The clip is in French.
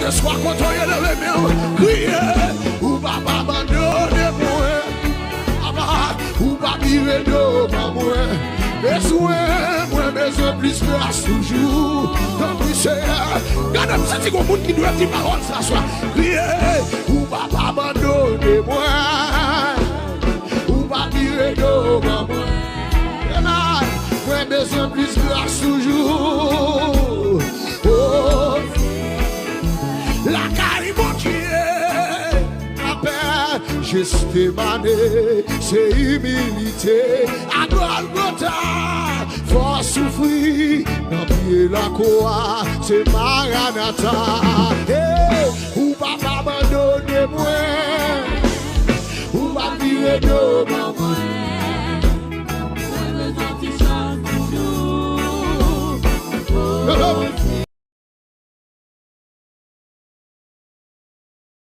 que soit content de lever mes crier, ou pas abandonner moi, ou pas virer devant moi. Besoin plus grâce toujours. Donc, Seigneur, regardez, c'est un monde qui doit dire parole ça soit. Crier, ou pas abandonner moi, ou pas virer devant moi. Moi, besoin plus grâce toujours. Oh, la caribou qui est la paix, juste émané, c'est humilité. À Golgotha, faut souffrir, dans pied la croix, c'est Maranatha. Hey, ou pas abandonner moi, ou pas virer devant moi.